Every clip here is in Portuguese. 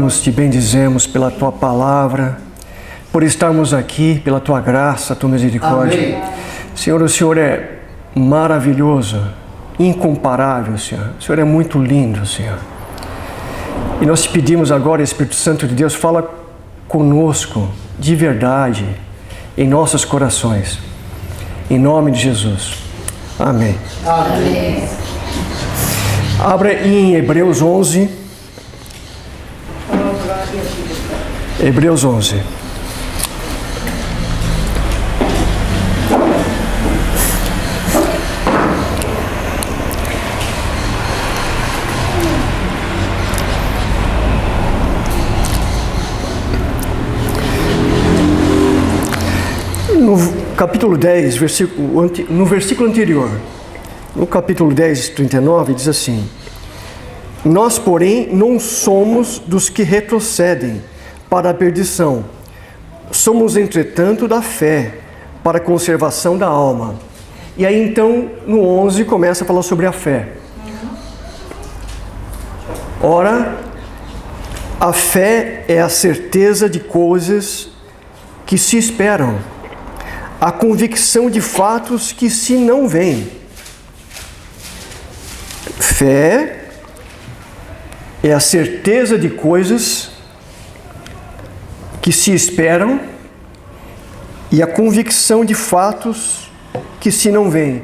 Te bendizemos pela Tua palavra, por estarmos aqui, pela Tua graça, Tua misericórdia. Amém. Senhor, o Senhor é maravilhoso, incomparável, Senhor. O Senhor é muito lindo, Senhor. E nós te pedimos agora, Espírito Santo de Deus, fala conosco de verdade em nossos corações. Em nome de Jesus. Amém. Amém. Abra em Hebreus 11. Hebreus 11. No capítulo 10, no versículo anterior, no capítulo 10, 39, diz assim: Nós, porém, não somos dos que retrocedem para a perdição. Somos, entretanto, da fé, para a conservação da alma. E aí, então, no 11, começa a falar sobre a fé. Ora, a fé é a certeza de coisas que se esperam, a convicção de fatos que se não veem. Fé é a certeza de coisas que se esperam e a convicção de fatos que se não veem.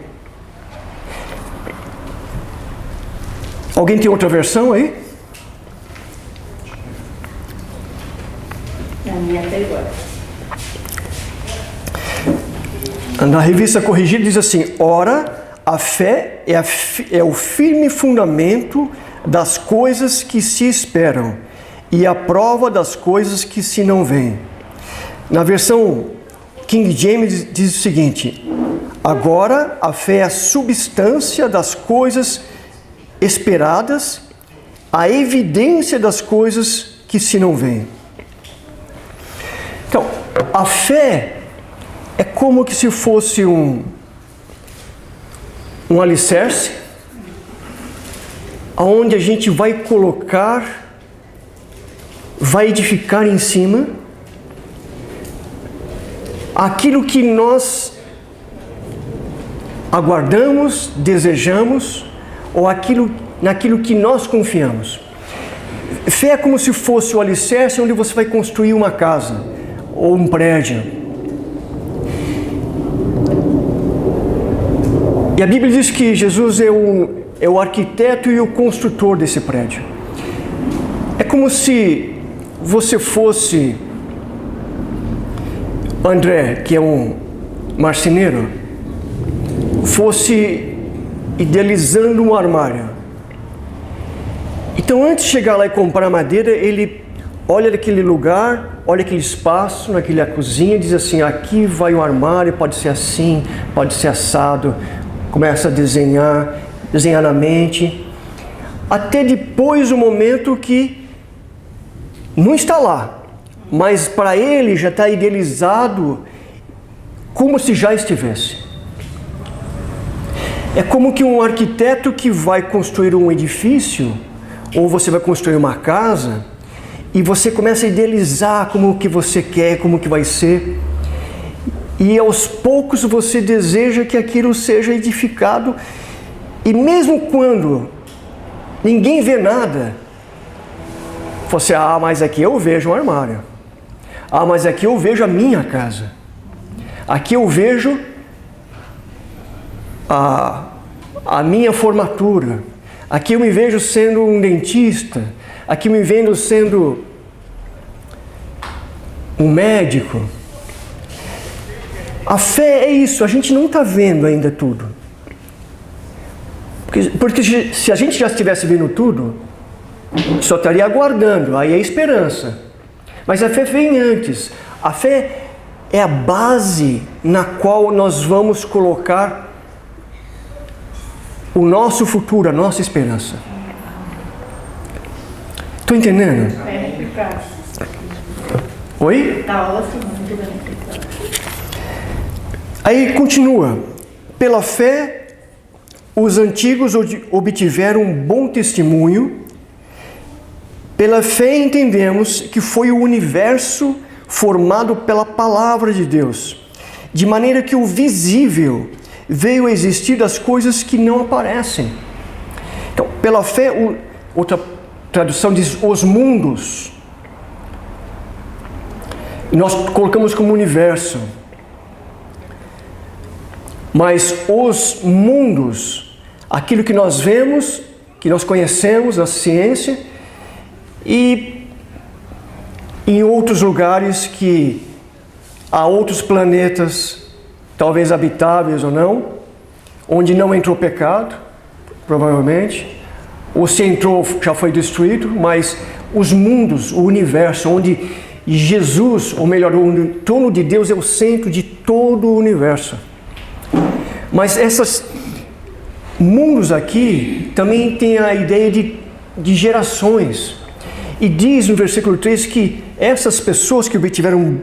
Alguém tem outra versão aí? Na minha até igual. Na revista corrigida diz assim: Ora, a fé é o firme fundamento das coisas que se esperam e a prova das coisas que se não veem. Na versão King James diz o seguinte: Agora a fé é a substância das coisas esperadas, a evidência das coisas que se não veem. Então, a fé é como que se fosse um alicerce, aonde a gente vai colocar, vai edificar em cima aquilo que nós aguardamos, desejamos, ou naquilo que nós confiamos. Fé é como se fosse o alicerce onde você vai construir uma casa ou um prédio. E a Bíblia diz que Jesus é o arquiteto e o construtor desse prédio. É como se você fosse André, que é um marceneiro, fosse idealizando um armário. Então, antes de chegar lá e comprar madeira, ele olha aquele lugar, olha aquele espaço, naquela cozinha, e diz assim: aqui vai um armário, pode ser assim, pode ser assado. Começa a desenhar na mente, até depois o momento que não está lá, mas para ele já está idealizado como se já estivesse. É como que um arquiteto que vai construir um edifício, ou você vai construir uma casa, e você começa a idealizar como que você quer, como que vai ser. E aos poucos você deseja que aquilo seja edificado. E mesmo quando ninguém vê nada, você: mas aqui eu vejo um armário. Mas aqui eu vejo a minha casa. Aqui eu vejo a minha formatura. Aqui eu me vejo sendo um dentista. Aqui eu me vejo sendo um médico. A fé é isso, a gente não está vendo ainda tudo. Porque se a gente já estivesse vendo tudo, só estaria aguardando, aí é esperança. Mas a fé vem antes. A fé é a base na qual nós vamos colocar o nosso futuro, a nossa esperança. Estou entendendo? É explicado. Oi? Está ótimo, muito bem explicado. Aí continua: pela fé, os antigos obtiveram um bom testemunho. Pela fé entendemos que foi o universo formado pela palavra de Deus, de maneira que o visível veio a existir das coisas que não aparecem. Então, pela fé, outra tradução diz os mundos. Nós colocamos como universo. Mas os mundos, aquilo que nós vemos, que nós conhecemos na ciência, e em outros lugares que há outros planetas, talvez habitáveis ou não, onde não entrou pecado, provavelmente, ou se entrou já foi destruído, mas os mundos, o universo, onde Jesus, ou melhor, o trono de Deus é o centro de todo o universo. Mas esses mundos aqui também tem a ideia de gerações. E diz no versículo 3 que essas pessoas que obtiveram,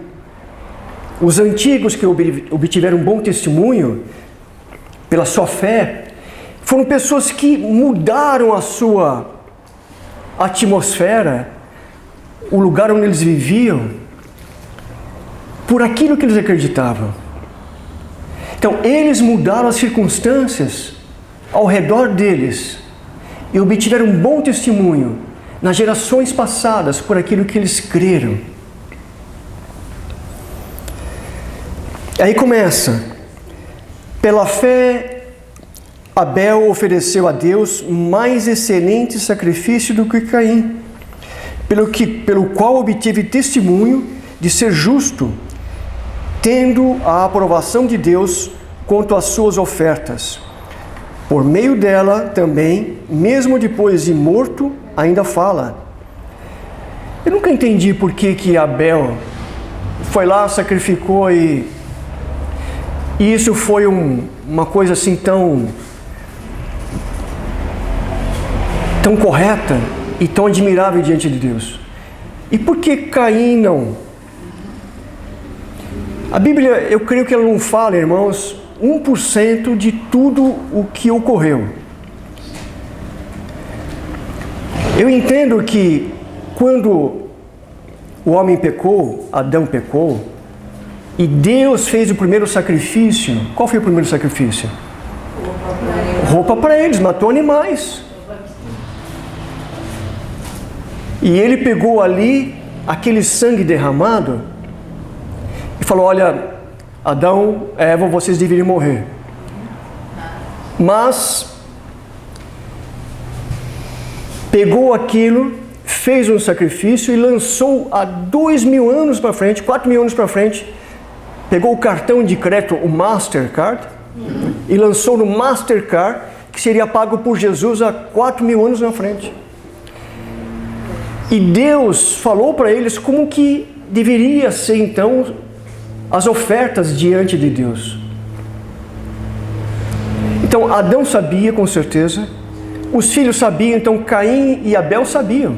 os antigos que obtiveram um bom testemunho pela sua fé, foram pessoas que mudaram a sua atmosfera, o lugar onde eles viviam, por aquilo que eles acreditavam. Então, eles mudaram as circunstâncias ao redor deles e obtiveram um bom testemunho nas gerações passadas por aquilo que eles creram. Aí começa. Pela fé, Abel ofereceu a Deus mais excelente sacrifício do que Caim, pelo qual obteve testemunho de ser justo, tendo a aprovação de Deus quanto às suas ofertas. Por meio dela também, mesmo depois de morto, ainda fala. Eu nunca entendi por que Abel foi lá, sacrificou e isso foi uma coisa assim tão correta e tão admirável diante de Deus. E por que Caim não? A Bíblia, eu creio que ela não fala, irmãos, 1% de tudo o que ocorreu. Eu entendo que quando o homem pecou, Adão pecou, e Deus fez o primeiro sacrifício, qual foi o primeiro sacrifício? Roupa para eles, matou animais. E ele pegou ali aquele sangue derramado e falou: olha, Adão, Eva, vocês deveriam morrer. Mas pegou aquilo, fez um sacrifício e lançou há 2.000 anos para frente, 4.000 anos para frente, pegou o cartão de crédito, o Mastercard, e lançou no Mastercard, que seria pago por Jesus há 4.000 anos na frente. E Deus falou para eles como que deveria ser então as ofertas diante de Deus. Então Adão sabia com certeza, os filhos sabiam, então Caim e Abel sabiam.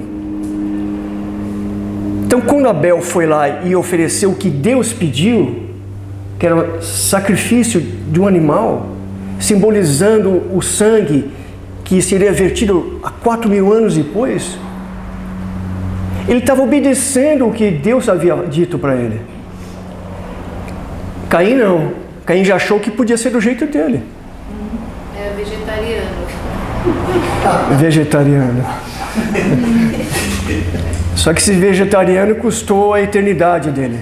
Então quando Abel foi lá e ofereceu o que Deus pediu, que era o sacrifício de um animal, simbolizando o sangue que seria vertido há 4.000 anos depois, ele estava obedecendo o que Deus havia dito para ele. Caim não. Caim já achou que podia ser do jeito dele. É vegetariano. Vegetariano. Só que esse vegetariano custou a eternidade dele.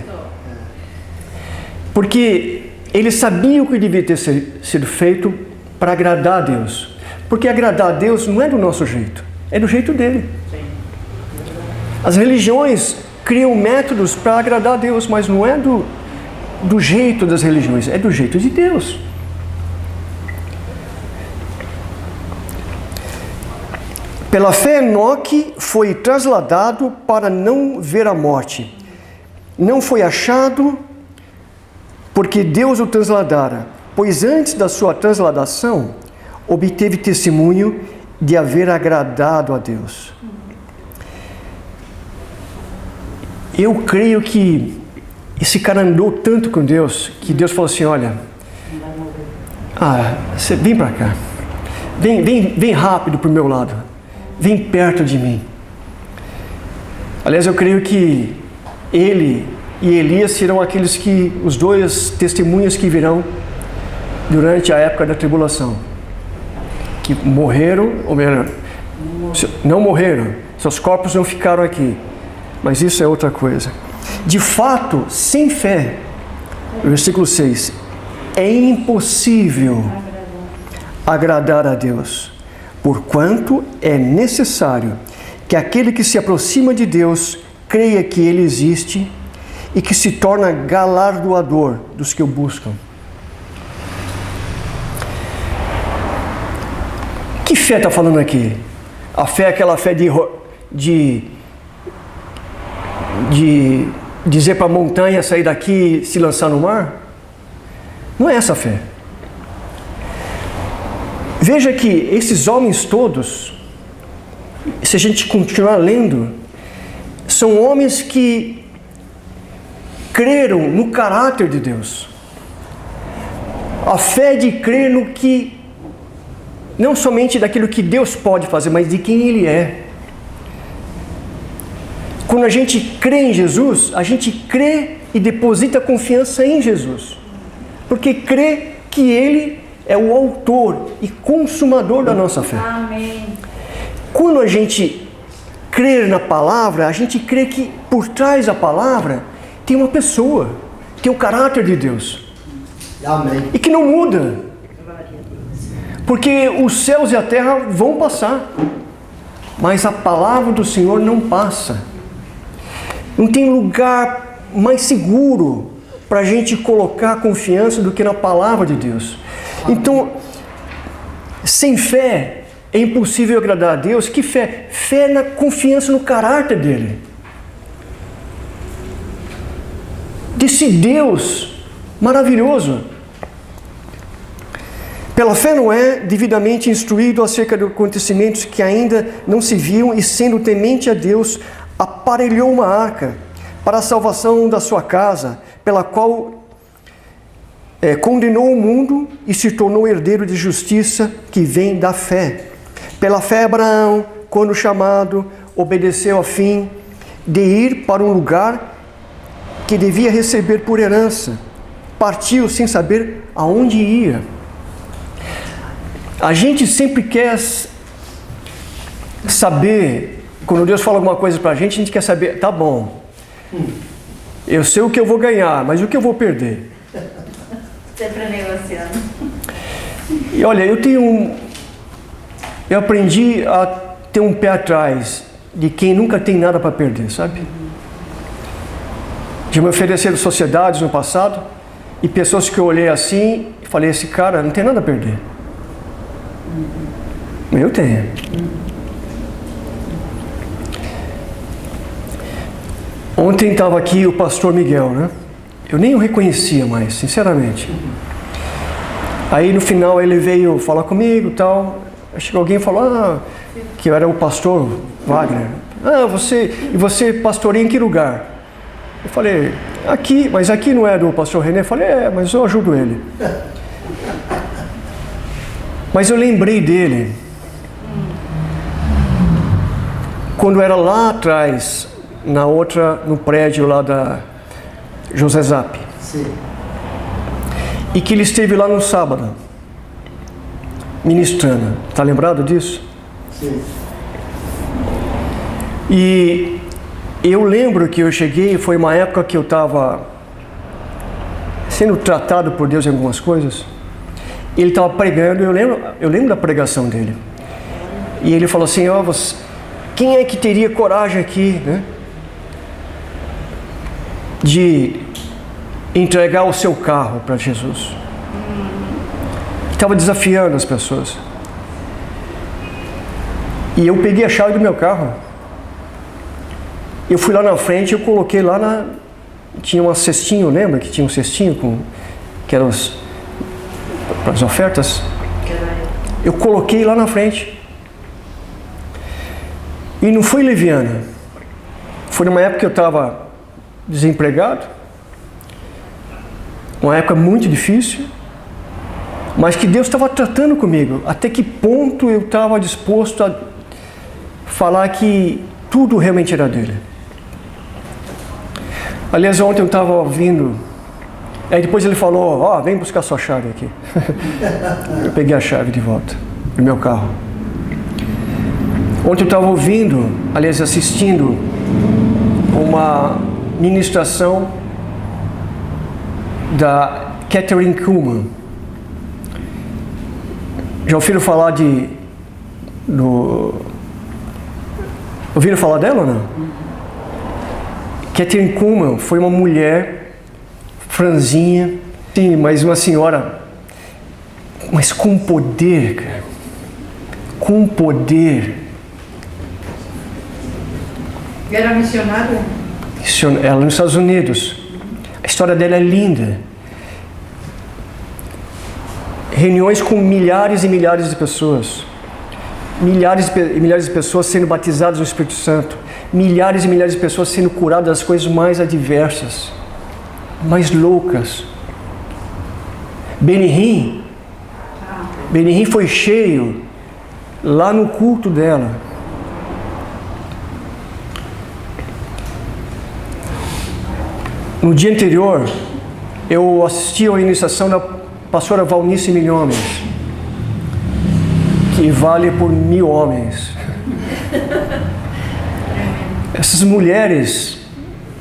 Porque ele sabia o que devia ter sido feito para agradar a Deus. Porque agradar a Deus não é do nosso jeito, é do jeito dele. As religiões criam métodos para agradar a Deus, mas não é do jeito das religiões, é do jeito de Deus. Pela fé, Enoque foi trasladado para não ver a morte. Não foi achado porque Deus o trasladara, pois antes da sua transladação, obteve testemunho de haver agradado a Deus. Eu creio que esse cara andou tanto com Deus, que Deus falou assim: olha, você vem para cá, vem rápido para o meu lado, vem perto de mim. Aliás, eu creio que ele e Elias serão os dois testemunhas que virão durante a época da tribulação. Que morreram, ou melhor, não morreram, seus corpos não ficaram aqui. Mas isso é outra coisa. De fato, sem fé, versículo 6, é impossível agradar a Deus, porquanto é necessário que aquele que se aproxima de Deus creia que Ele existe e que se torna galardoador dos que o buscam. Que fé está falando aqui? A fé é aquela fé de dizer para a montanha sair daqui e se lançar no mar? Não é essa fé. Veja que esses homens todos, se a gente continuar lendo, são homens que creram no caráter de Deus. A fé de crer no que, não somente daquilo que Deus pode fazer, mas de quem Ele é. Quando a gente crê em Jesus, a gente crê e deposita confiança em Jesus. Porque crê que Ele é o autor e consumador da nossa fé. Amém. Quando a gente crê na palavra, a gente crê que por trás da palavra tem uma pessoa, tem o caráter de Deus. Amém. E que não muda. Porque os céus e a terra vão passar, mas a palavra do Senhor não passa. Não tem lugar mais seguro para a gente colocar confiança do que na palavra de Deus. Então, sem fé é impossível agradar a Deus. Que fé? Fé na confiança no caráter dele. Desse Deus maravilhoso. Pela fé Noé, devidamente instruído acerca de acontecimentos que ainda não se viam e sendo temente a Deus, aparelhou uma arca para a salvação da sua casa, pela qual condenou o mundo e se tornou herdeiro de justiça que vem da fé. Pela fé Abraão, quando chamado, obedeceu a fim de ir para um lugar que devia receber por herança. Partiu sem saber aonde ia. A gente sempre quer saber, quando Deus fala alguma coisa para a gente quer saber, tá bom, eu sei o que eu vou ganhar, mas o que eu vou perder? Sempre negociando. E olha, eu aprendi a ter um pé atrás de quem nunca tem nada para perder, sabe? De me oferecer sociedades no passado e pessoas que eu olhei assim e falei, esse cara não tem nada a perder. Eu tenho. Ontem estava aqui o pastor Miguel, né? Eu nem o reconhecia mais, sinceramente. Aí no final ele veio falar comigo e tal. Chegou alguém e falou que eu era o pastor Wagner. Você pastoreia em que lugar? Eu falei, aqui, mas aqui não é do pastor René? Eu falei, mas eu ajudo ele. Mas eu lembrei dele quando era lá atrás, no prédio lá da José Zap. Sim. E que ele esteve lá no sábado, ministrando. Está lembrado disso? Sim. E eu lembro que eu cheguei, foi uma época que eu estava sendo tratado por Deus em algumas coisas. Ele estava pregando, eu lembro da pregação dele. E ele falou assim, quem é que teria coragem aqui, né, de entregar o seu carro para Jesus? Estava desafiando as pessoas. E eu peguei a chave do meu carro. Eu fui lá na frente, eu coloquei lá tinha um cestinho, lembra que tinha um cestinho que eram para as ofertas? Eu coloquei lá na frente. E não foi leviana. Foi numa época que eu estava desempregado. Uma época muito difícil. Mas que Deus estava tratando comigo. Até que ponto eu estava disposto a falar que tudo realmente era dele. Aliás, ontem eu estava ouvindo, aí depois ele falou, ó, vem buscar sua chave aqui. Eu peguei a chave de volta do meu carro. Ontem eu estava ouvindo, aliás, assistindo uma ministração da Kathryn Kuhlman. Já ouviram falar ouviram falar dela ou não? Kathryn Kuhlman foi uma mulher franzinha, sim, mas uma senhora, mas com poder, cara. Com poder. Era missionária? Ela nos Estados Unidos. A história dela é linda. Reuniões com milhares e milhares de pessoas. Milhares e milhares de pessoas sendo batizadas no Espírito Santo. Milhares e milhares de pessoas sendo curadas das coisas mais adversas, mais loucas. Benny Hinn foi cheio lá no culto dela. No dia anterior, eu assisti a iniciação da pastora Valnice Milhomens, que vale por 1000 homens. Essas mulheres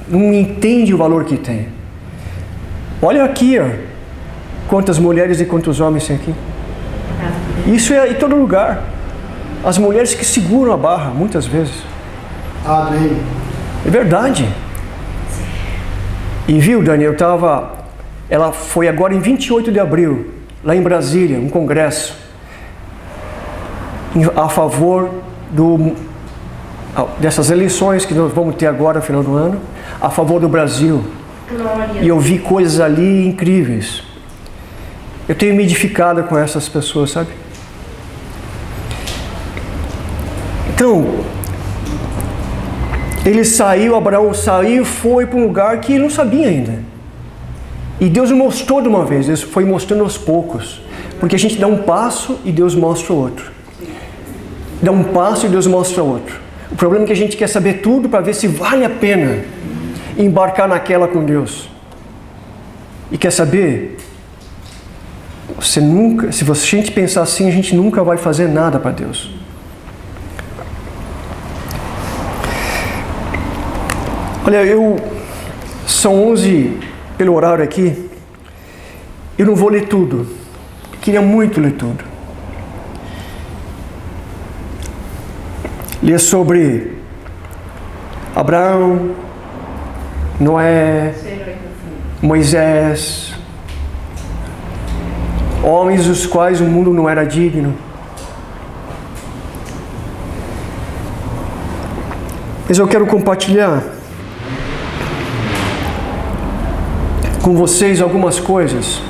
não entendem o valor que tem. Olha aqui, ó, quantas mulheres e quantos homens tem aqui. Isso é em todo lugar. As mulheres que seguram a barra, muitas vezes. Amém. É verdade. E viu, Daniel, ela foi agora em 28 de abril, lá em Brasília, um congresso, a favor dessas eleições que nós vamos ter agora no final do ano, a favor do Brasil. Glória. E eu vi coisas ali incríveis. Eu tenho me edificado com essas pessoas, sabe? Então, Abraão saiu, foi para um lugar que ele não sabia ainda. E Deus mostrou de uma vez, Deus foi mostrando aos poucos. Porque a gente dá um passo e Deus mostra o outro. Dá um passo e Deus mostra o outro. O problema é que a gente quer saber tudo para ver se vale a pena embarcar naquela com Deus. E quer saber? Se a gente pensar assim, a gente nunca vai fazer nada para Deus. Olha, são 11 pelo horário aqui. Eu não vou ler tudo. Queria muito ler tudo. Ler sobre Abraão, Noé, Moisés, homens dos quais o mundo não era digno. Mas eu quero compartilhar com vocês algumas coisas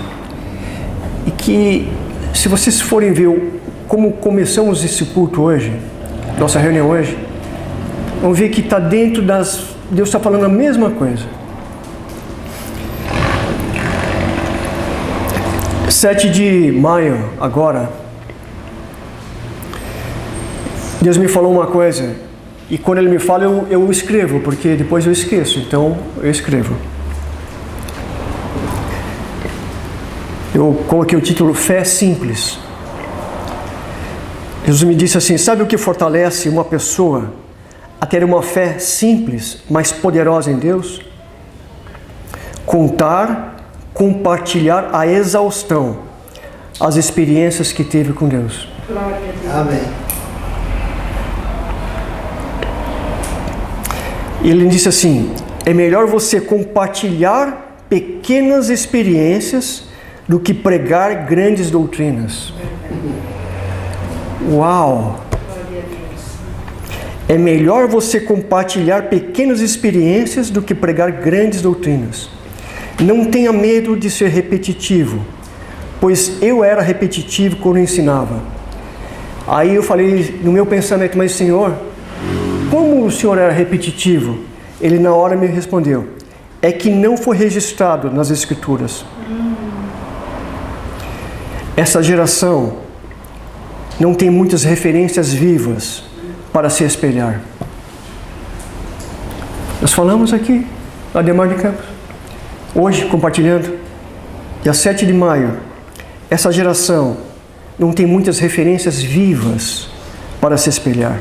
e que, se vocês forem ver como começamos esse culto hoje, nossa reunião hoje, vão ver que está dentro Deus está falando a mesma coisa. 7 de maio, agora, Deus me falou uma coisa, e quando Ele me fala, eu escrevo, porque depois eu esqueço, então eu escrevo. Eu coloquei o título Fé Simples. Jesus me disse assim: sabe o que fortalece uma pessoa a ter uma fé simples, mas poderosa em Deus? Compartilhar a exaustão as experiências que teve com Deus. Glória a Deus. Amém. Ele disse assim: é melhor você compartilhar pequenas experiências do que pregar grandes doutrinas. Uau! É melhor você compartilhar pequenas experiências do que pregar grandes doutrinas. Não tenha medo de ser repetitivo, pois eu era repetitivo quando ensinava. Aí eu falei no meu pensamento: mas Senhor, como o Senhor era repetitivo? Ele na hora me respondeu: é que não foi registrado nas Escrituras. Essa geração não tem muitas referências vivas para se espelhar. Nós falamos aqui, Ademar de Campos. Hoje, compartilhando, dia 7 de maio, essa geração não tem muitas referências vivas para se espelhar.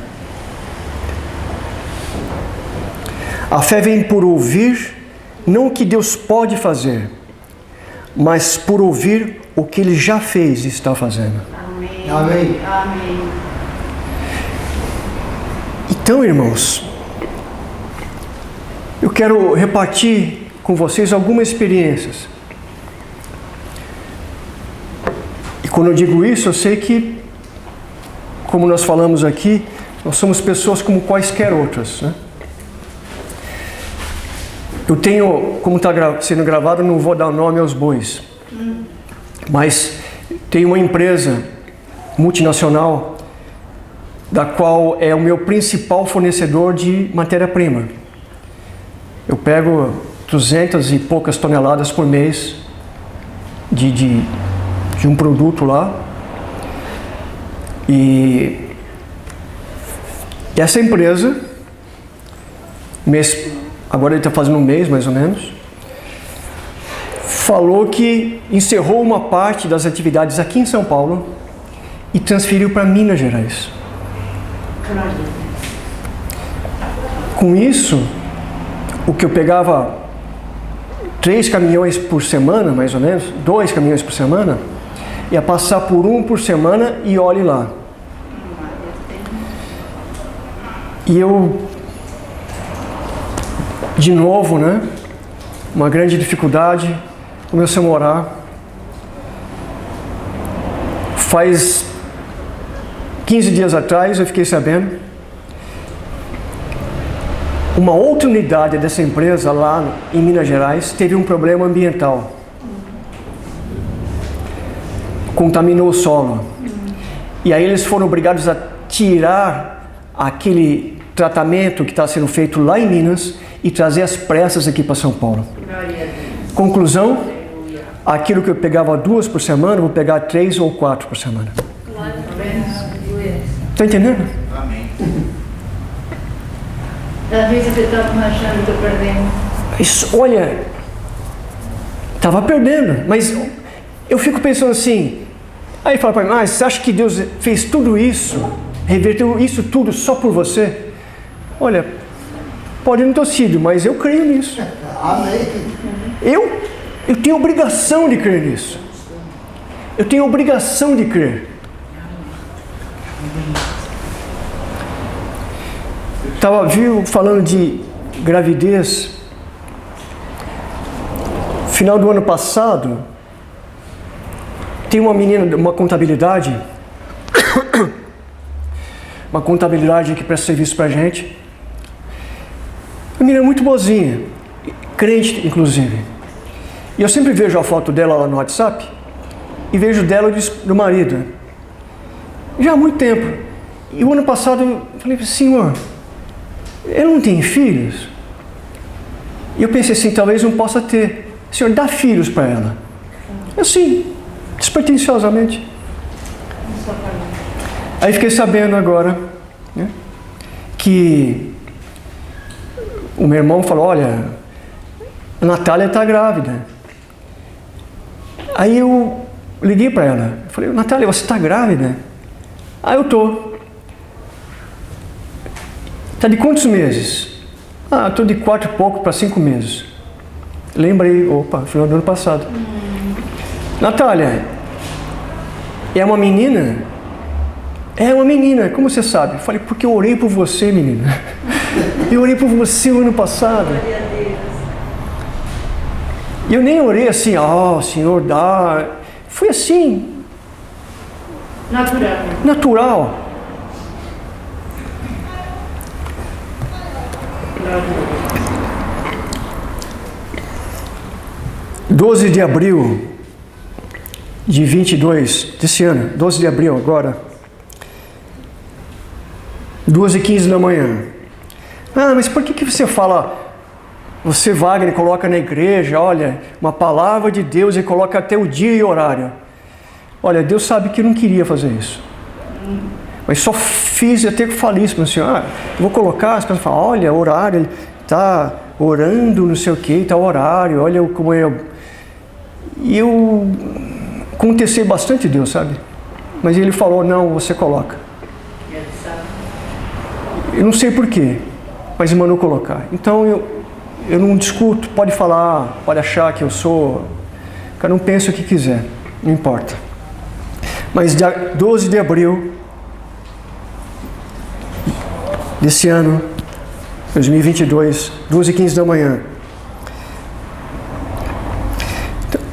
A fé vem por ouvir, não o que Deus pode fazer, mas por ouvir o que Ele já fez e está fazendo. Amém. Amém. Amém. Então, irmãos, eu quero repartir com vocês algumas experiências. E quando eu digo isso, eu sei que, como nós falamos aqui, nós somos pessoas como quaisquer outras, né? Eu tenho, como está sendo gravado, não vou dar nome aos bois, mas tem uma empresa multinacional da qual é o meu principal fornecedor de matéria-prima. Eu pego 200 e poucas toneladas por mês de um produto lá. E essa empresa, agora ele está fazendo um mês mais ou menos, falou que encerrou uma parte das atividades aqui em São Paulo e transferiu para Minas Gerais. Com isso, o que eu pegava 3 caminhões por semana, mais ou menos, 2 caminhões por semana, ia passar por 1 por semana e olhe lá. E eu, de novo, né, uma grande dificuldade, comecei a morar. Faz 15 dias atrás eu fiquei sabendo, uma outra unidade dessa empresa lá em Minas Gerais teve um problema ambiental. Contaminou o solo. E aí eles foram obrigados a tirar aquele tratamento que está sendo feito lá em Minas e trazer às pressas aqui para São Paulo. Conclusão, aquilo que eu pegava 2 por semana, eu vou pegar 3 ou 4 por semana. Está entendendo? Amém. Às vezes eu estava achando que eu perdendo. Isso, olha, estava perdendo, mas eu fico pensando assim, aí fala para mim, mas você acha que Deus fez tudo isso, reverteu isso tudo só por você? Olha, pode não ter sido, mas eu creio nisso. Amém. Eu tenho obrigação de crer nisso. Eu tenho obrigação de crer. Estava falando de gravidez. Final do ano passado, tem uma menina, uma contabilidade que presta serviço pra gente. Uma menina muito boazinha, crente inclusive. E eu sempre vejo a foto dela lá no WhatsApp e vejo dela do marido. Já há muito tempo. E o ano passado eu falei, Senhor, ele não tem filhos? E eu pensei assim, talvez não possa ter. Senhor, dá filhos para ela. Assim, despretensiosamente. Aí fiquei sabendo agora, né, que o meu irmão falou, olha, a Natália está grávida. Aí eu liguei para ela, falei, Natália, você está grávida? Ah, eu estou. Está de quantos meses? Ah, estou de 4 e pouco para 5 meses. Lembrei, final do ano passado. Natália, é uma menina? É uma menina, como você sabe? Eu falei, porque eu orei por você, menina. Eu orei por você o ano passado. E eu nem orei assim, Senhor, dá. Foi assim. Natural. 12 de abril de 22, desse ano, 12 de abril agora, 2h15 da manhã. Ah, mas por que você fala, você, Wagner, coloca na igreja, olha, uma palavra de Deus e coloca até o dia e horário? Olha, Deus sabe que eu não queria fazer isso. Mas só fiz até que falei isso para o senhor. Eu vou colocar, as pessoas falam, olha, o horário está orando, não sei o que, tal horário, olha como é. E eu contestei bastante Deus, sabe? Mas ele falou, não, você coloca. Eu não sei porquê, mas me mandou colocar. Então eu não discuto, pode falar, pode achar que eu sou... Cada um pensa o que quiser, não importa. Mas dia 12 de abril desse ano, 2022, 12h15 da manhã.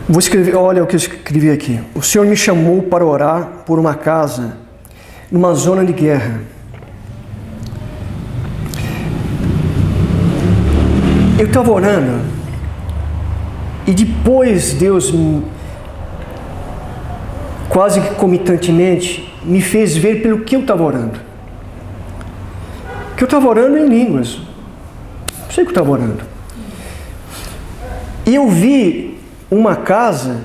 Vou escrever, olha o que eu escrevi aqui. O Senhor me chamou para orar por uma casa numa zona de guerra. Eu estava orando e depois Deus, quase que comitantemente, me fez ver pelo que eu estava orando. Que eu estava orando em línguas. Não sei o que eu estava orando. E eu vi uma casa,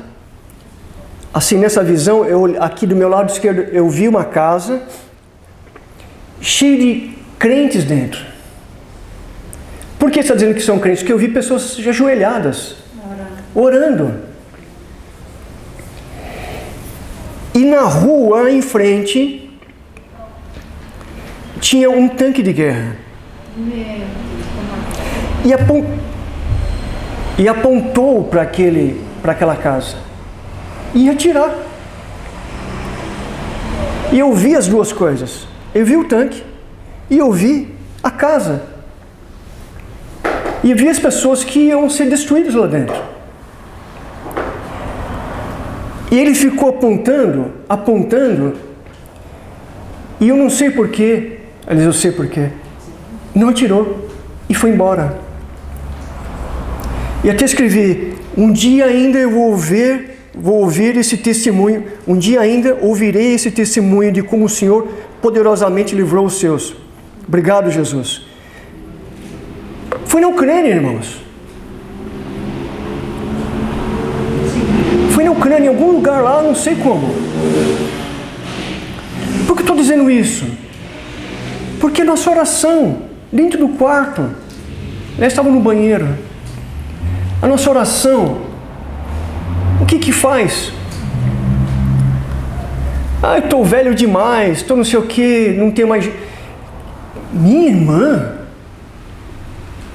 assim nessa visão, aqui do meu lado esquerdo, eu vi uma casa cheia de crentes dentro. Por que você está dizendo que são crentes? Porque eu vi pessoas ajoelhadas, orando. E na rua em frente tinha um tanque de guerra. E apontou para aquela casa. E ia atirar. E eu vi as duas coisas. Eu vi o tanque e eu vi a casa. E eu vi as pessoas que iam ser destruídas lá dentro. E ele ficou apontando, e eu não sei porquê, aliás, eu sei porquê, não atirou e foi embora. E até escrevi, um dia ainda eu vou ouvir esse testemunho, um dia ainda ouvirei esse testemunho de como o Senhor poderosamente livrou os seus. Obrigado, Jesus. Foi na Ucrânia, irmãos. Foi na Ucrânia, em algum lugar lá, não sei como. Por que eu estou dizendo isso? Porque nossa oração, dentro do quarto, nós estávamos no banheiro, a nossa oração, o que faz? Ah, eu estou velho demais, estou não sei o que, não tenho mais... Minha irmã,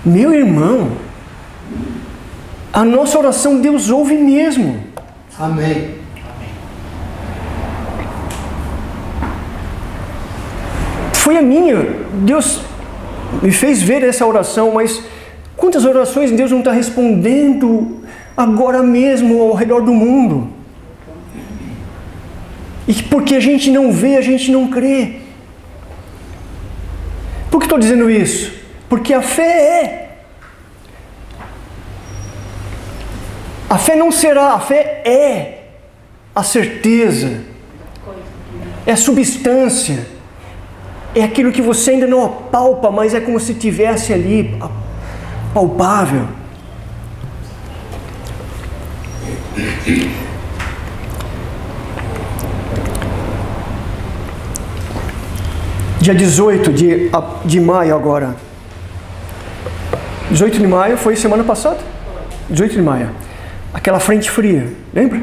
meu irmão, a nossa oração Deus ouve mesmo. Amém. Foi a minha. Deus me fez ver essa oração, mas quantas orações Deus não está respondendo agora mesmo ao redor do mundo? E porque a gente não vê, a gente não crê. Por que estou dizendo isso? Porque a fé a fé não será, a fé é a certeza, é a substância, é aquilo que você ainda não apalpa, mas é como se estivesse ali, palpável. Dia 18 de maio agora. 18 de maio foi semana passada? 18 de maio. Aquela frente fria, lembra?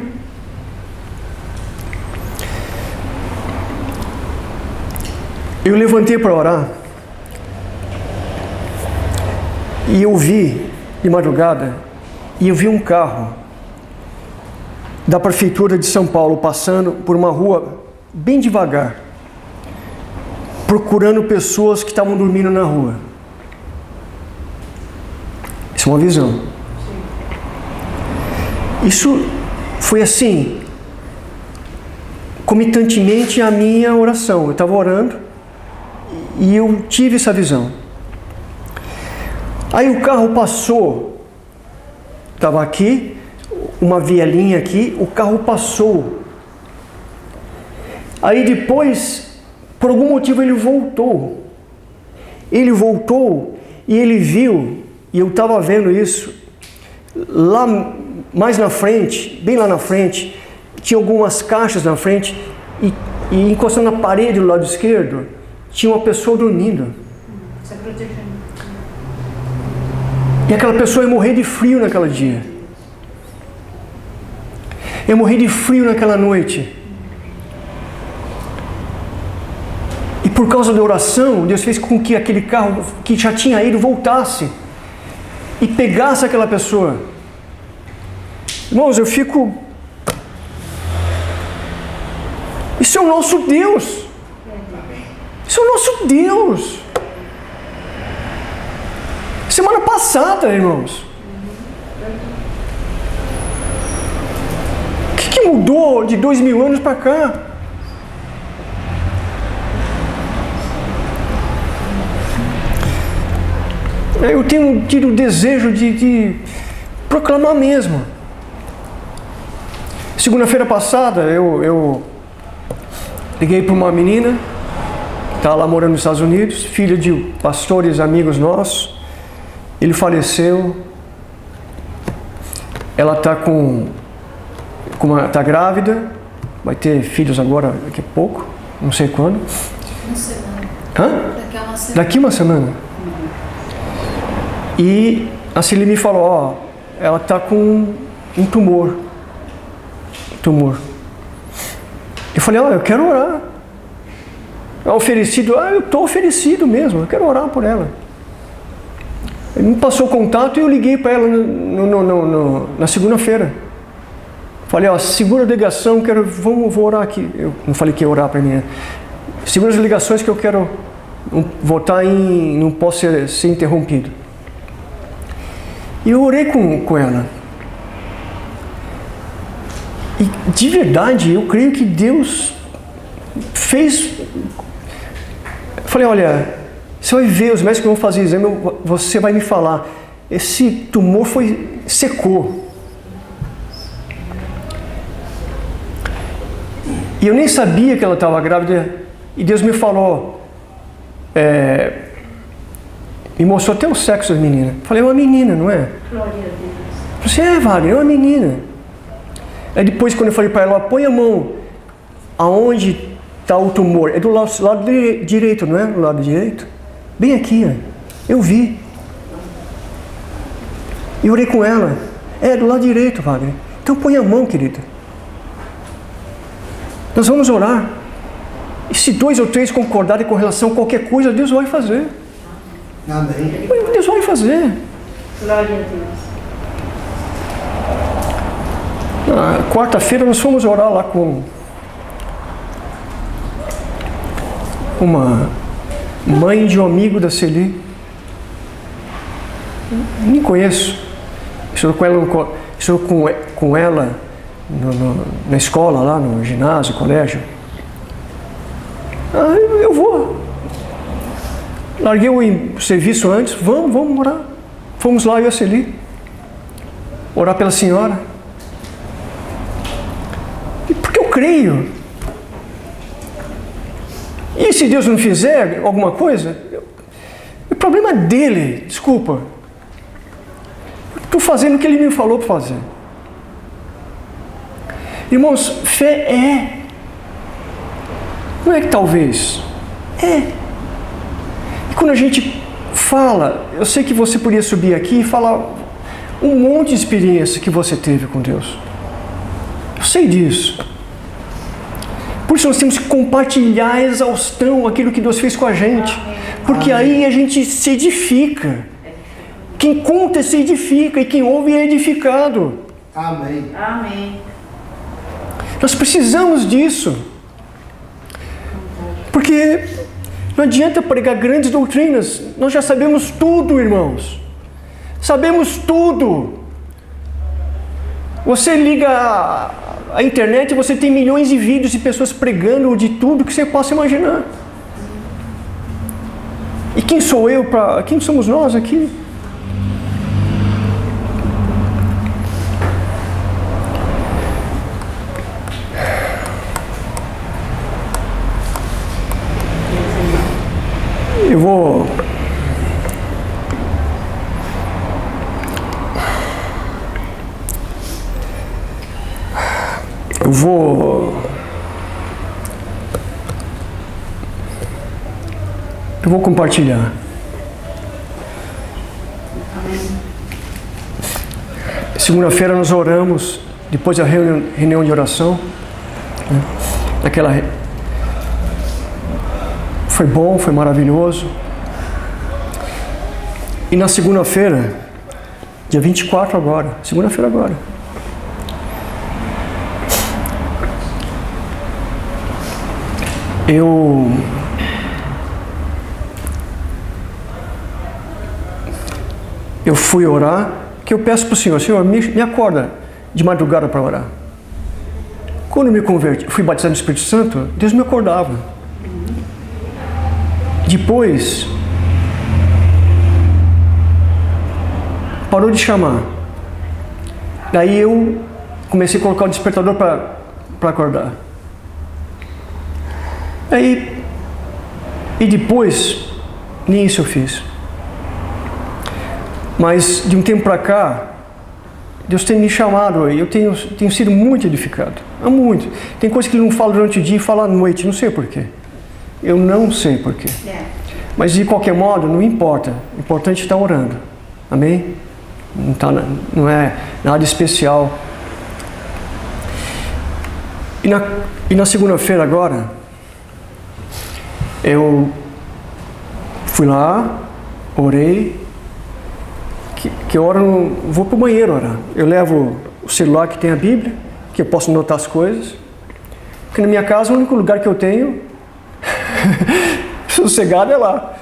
Eu levantei para orar e eu vi de madrugada, e eu vi um carro da prefeitura de São Paulo passando por uma rua bem devagar, procurando pessoas que estavam dormindo na rua. Isso é uma visão. Isso foi assim, comitantemente à minha oração. Eu estava orando e eu tive essa visão. Aí o carro passou, estava aqui, uma vielinha aqui, o carro passou. Aí depois, por algum motivo, ele voltou. Ele voltou e ele viu, e eu estava vendo isso, lá mais na frente, bem lá na frente, tinha algumas caixas na frente e encostando na parede do lado esquerdo, tinha uma pessoa dormindo. E aquela pessoa ia morrer de frio naquele dia. Ia morrer de frio naquela noite. E por causa da oração, Deus fez com que aquele carro que já tinha ido voltasse e pegasse aquela pessoa. Irmãos, eu fico... Isso é o nosso Deus. Isso é o nosso Deus. Semana passada, irmãos. O que mudou de 2000 anos para cá? Eu tenho tido o desejo de proclamar mesmo. Segunda-feira passada, eu liguei para uma menina que está lá morando nos Estados Unidos, filha de pastores amigos nossos. Ele faleceu. Ela está tá grávida, vai ter filhos agora daqui a pouco, não sei quando. Uma semana. Hã? Daqui uma semana. E a Celi me falou, ó, ela está com um tumor. Eu falei, ó, eu quero orar. Oferecido, eu estou oferecido mesmo, eu quero orar por ela. Ele me passou o contato e eu liguei para ela na segunda-feira. Falei, ó, segura a ligação, vou orar aqui. Eu não falei que ia orar para mim, né? Segura as ligações que eu quero votar não posso ser interrompido. E eu orei com ela. E de verdade, eu creio que Deus fez... Eu falei, olha, você vai ver, os médicos que vão fazer exame, você vai me falar, esse tumor secou. E eu nem sabia que ela estava grávida, e Deus me falou, me mostrou até o sexo da menina. Eu falei, é uma menina, não é? Glória a Deus. Eu falei, Wagner, é uma menina. Aí depois, quando eu falei para ela, põe a mão aonde está o tumor. É do lado direito, não é? Do lado direito. Bem aqui, ó. Eu vi. E orei com ela. É, do lado direito, Wagner. Então põe a mão, querida. Nós vamos orar. E se 2 ou 3 concordarem com relação a qualquer coisa, Deus vai fazer. Amém. Deus vai fazer. Glória a Deus. Na quarta-feira nós fomos orar lá com uma mãe de um amigo da Celi. Nem conheço. Estou com ela na escola, lá no ginásio, colégio. Eu vou. Larguei o serviço antes, vamos orar. Fomos lá, eu e a Celi, orar pela senhora. Porque eu creio. E se Deus não fizer alguma coisa, o problema é dele, desculpa. Estou fazendo o que ele me falou para fazer. Irmãos, fé não é que talvez, E quando a gente fala, eu sei que você poderia subir aqui e falar um monte de experiência que você teve com Deus. Eu sei disso. Por isso nós temos que compartilhar a exaustão, aquilo que Deus fez com a gente. Porque aí a gente se edifica. Quem conta se edifica e quem ouve é edificado. Amém. Amém. Nós precisamos disso. Porque não adianta pregar grandes doutrinas. Nós já sabemos tudo, irmãos. Sabemos tudo. Você liga a internet e você tem milhões de vídeos de pessoas pregando de tudo que você possa imaginar. E quem sou eu para... Quem somos nós aqui? Eu vou compartilhar. Amém. Segunda-feira nós oramos, depois da reunião de oração. Foi bom, foi maravilhoso. E na segunda-feira, dia 24 agora, segunda-feira agora, eu fui orar, que eu peço para o Senhor, Senhor, me acorda de madrugada para orar. Quando eu me converti, fui batizado no Espírito Santo, Deus me acordava. Depois, parou de chamar. Daí eu comecei a colocar o despertador para acordar. E depois, nem isso eu fiz. Mas de um tempo para cá, Deus tem me chamado e eu tenho sido muito edificado. Muito. Tem coisa que Ele não fala durante o dia e fala à noite, não sei porquê. Eu não sei porquê. Mas de qualquer modo, não importa. O importante é estar orando. Amém? Não é nada especial. E na segunda-feira agora, eu fui lá, orei, que eu oro, vou para o banheiro orar. Eu levo o celular que tem a Bíblia, que eu posso anotar as coisas. Porque na minha casa o único lugar que eu tenho sossegado é lá.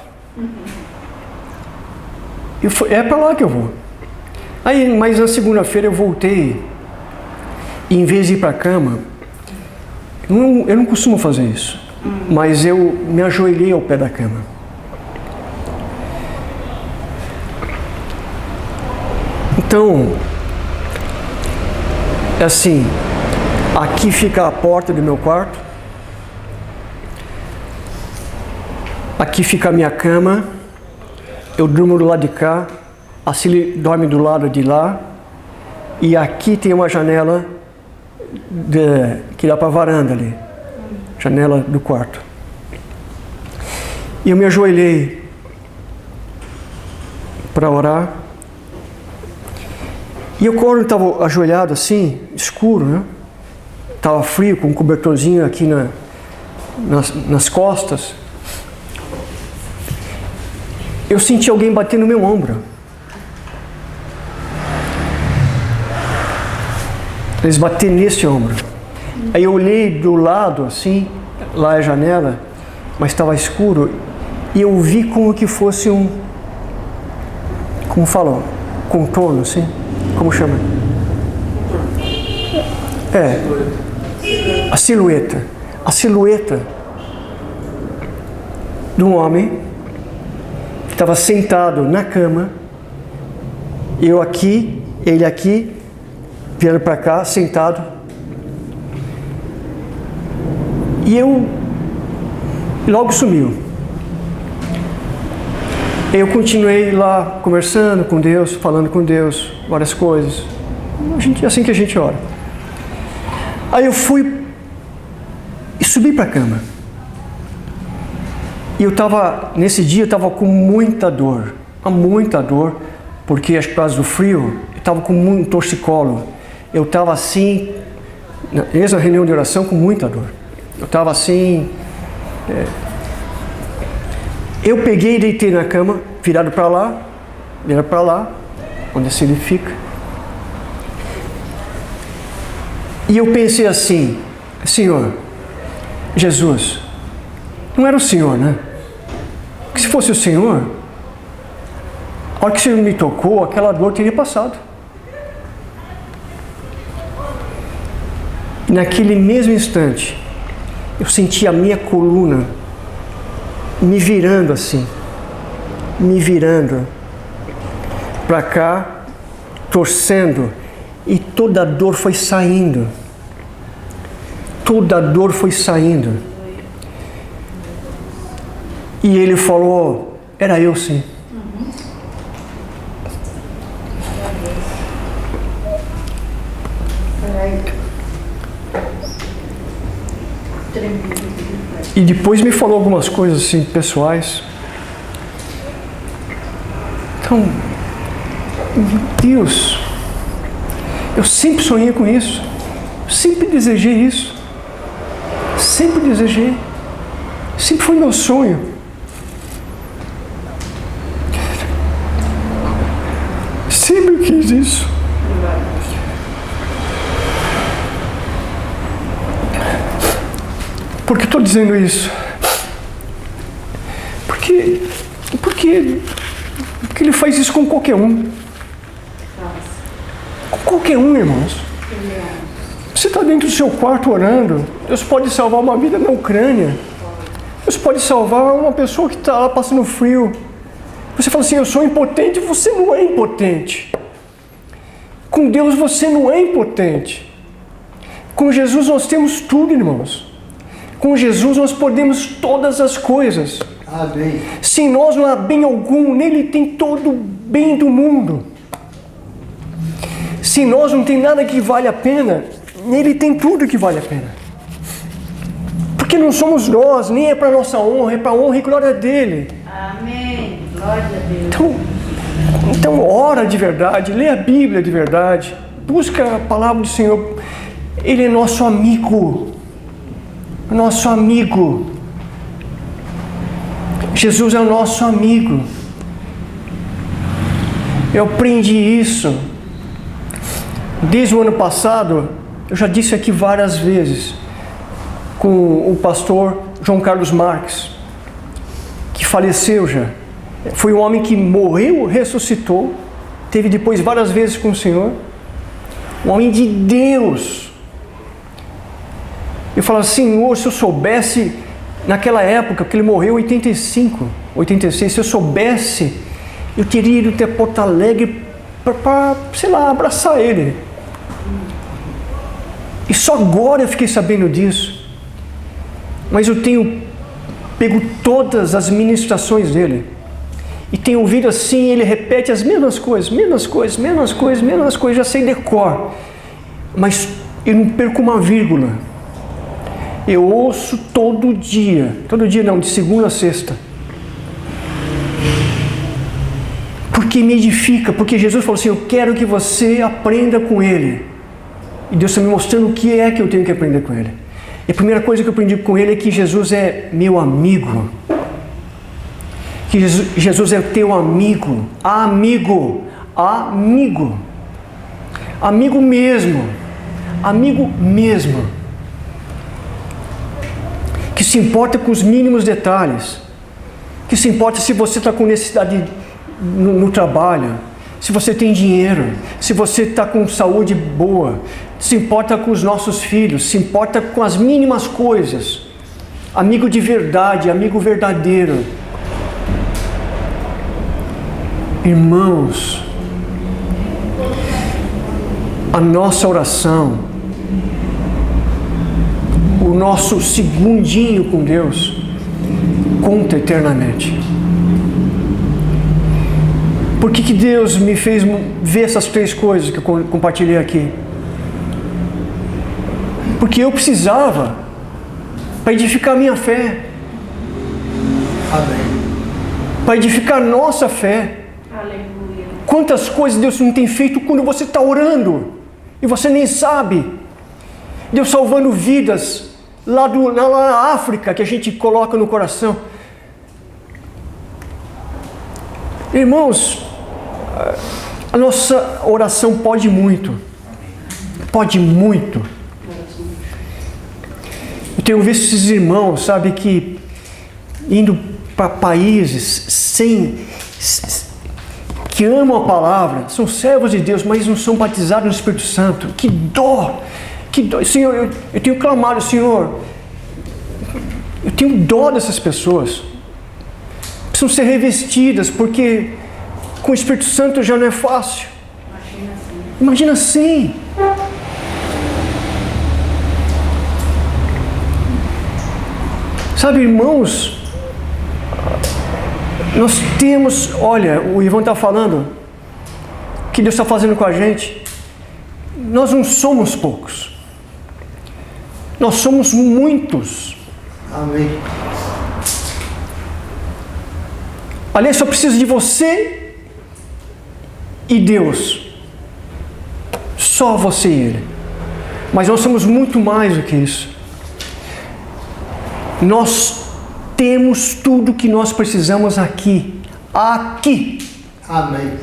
É para lá que eu vou. Mas na segunda-feira eu voltei e em vez de ir para a cama, eu não costumo fazer isso, mas eu me ajoelhei ao pé da cama. Então, assim, aqui fica a porta do meu quarto, aqui fica a minha cama, eu durmo do lado de cá, a Cília dorme do lado de lá, e aqui tem uma janela que dá para a varanda ali, janela do quarto. E eu me ajoelhei para orar. E eu, quando estava ajoelhado assim, escuro, né? Estava frio, com um cobertorzinho aqui nas costas. Eu senti alguém bater no meu ombro. Eles bateram nesse ombro. Aí eu olhei do lado, assim, lá é a janela, mas estava escuro, e eu vi como que fosse como falam, contorno, assim, como chama? A silhueta de um homem que estava sentado na cama, eu aqui, ele aqui, virando para cá, sentado. E logo sumiu. Eu continuei lá conversando com Deus, falando com Deus, várias coisas. Assim que a gente ora. Aí eu fui e subi para a cama. E nesse dia eu estava com muita dor, porque acho que por causa do frio, eu estava com um torcicolo. Eu estava assim, mesmo na reunião de oração, com muita dor. Eu estava assim. Eu peguei e deitei na cama, virado para lá, onde assim ele fica. E eu pensei assim, Senhor, Jesus, não era o Senhor, né? Porque se fosse o Senhor, a hora que o Senhor me tocou, aquela dor teria passado. E naquele mesmo instante, eu senti a minha coluna me virando assim, para cá, torcendo, e toda a dor foi saindo. E ele falou, era eu sim. E depois me falou algumas coisas assim, pessoais. Então, Deus, Eu sempre sonhei com isso. Sempre desejei isso. Sempre desejei. Sempre foi meu sonho. Sempre quis isso. Por que estou dizendo isso? Porque ele faz isso com qualquer um. Com qualquer um, irmãos. Você está dentro do seu quarto orando. Deus pode salvar uma vida na Ucrânia. Deus pode salvar uma pessoa que está lá passando frio. Você fala assim, eu sou impotente. Você não é impotente. Com Deus você não é impotente. Com Jesus nós temos tudo, irmãos. Com Jesus nós podemos todas as coisas. Amém. Sem nós não há bem algum, nele tem todo o bem do mundo. Sem nós não tem nada que vale a pena, nele tem tudo que vale a pena. Porque não somos nós, nem é para nossa honra, é para a honra e glória dele. Amém. Glória a Deus. Então ora de verdade, lê a Bíblia de verdade, busca a palavra do Senhor. Ele é nosso amigo. Nosso amigo. Jesus é o nosso amigo. Eu aprendi isso desde o ano passado. Eu já disse aqui várias vezes com o pastor João Carlos Marques, que faleceu já. Foi um homem que morreu, ressuscitou, teve depois várias vezes com o Senhor. Um homem de Deus. Eu falo, Senhor, se eu soubesse naquela época, porque ele morreu em 85, 86, se eu soubesse, eu teria ido até Porto Alegre para, sei lá, abraçar ele. E só agora eu fiquei sabendo disso. Mas eu tenho pego todas as ministrações dele. E tenho ouvido assim, ele repete as mesmas coisas, já sei de cor. Mas eu não perco uma vírgula. Eu ouço todo dia não, de segunda a sexta. Porque me edifica, porque Jesus falou assim, eu quero que você aprenda com ele. E Deus está me mostrando o que é que eu tenho que aprender com ele. E a primeira coisa que eu aprendi com ele é que Jesus é meu amigo. Que Jesus é teu amigo. Amigo mesmo. Amigo mesmo. Que se importa com os mínimos detalhes, que se importa se você está com necessidade no trabalho, se você tem dinheiro, se você está com saúde boa, se importa com os nossos filhos, se importa com as mínimas coisas. Amigo de verdade, amigo verdadeiro. Irmãos, a nossa oração, o nosso segundinho com Deus conta eternamente. Por que Deus me fez ver essas três coisas que eu compartilhei aqui? Porque eu precisava para edificar a minha fé. Amém. Para edificar a nossa fé. Aleluia. Quantas coisas Deus não tem feito quando você está orando e você nem sabe. Deus salvando vidas lá na África, que a gente coloca no coração. Irmãos, a nossa oração pode muito. Pode muito. Eu tenho visto esses irmãos, sabe, que indo para países que amam a palavra, são servos de Deus, mas não são batizados no Espírito Santo. Que dó! Que dó! Senhor, eu tenho clamado, Senhor, eu tenho dó dessas pessoas. Precisam ser revestidas, porque com o Espírito Santo já não é fácil. Imagina assim. Sabe, irmãos, nós temos, olha, o Ivan está falando, que Deus está fazendo com a gente. Nós não somos poucos. Nós somos muitos. Amém. Aliás, só precisa de você e Deus. Só você e Ele. Mas nós somos muito mais do que isso. Nós temos tudo que nós precisamos aqui. Aqui. Amém.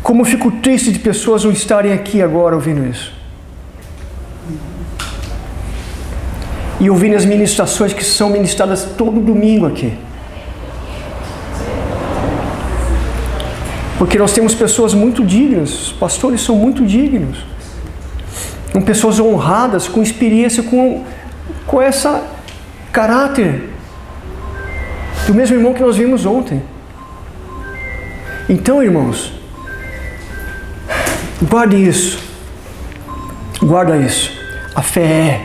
Como eu fico triste de pessoas não estarem aqui agora ouvindo isso. E ouvindo as ministrações que são ministradas todo domingo aqui. Porque nós temos pessoas muito dignas, os pastores são muito dignos. São pessoas honradas, com experiência, com esse caráter do mesmo irmão que nós vimos ontem. Então, irmãos, guarde isso. Guarda isso. A fé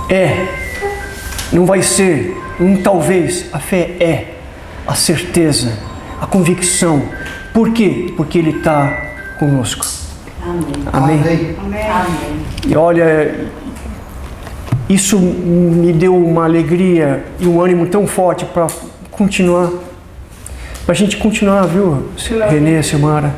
é. Não vai ser, talvez. A fé é a certeza, a convicção. Por quê? Porque Ele está conosco. Amém. Amém? Amém. E olha, isso me deu uma alegria e um ânimo tão forte para continuar. Para a gente continuar, viu, Renê, Silmara?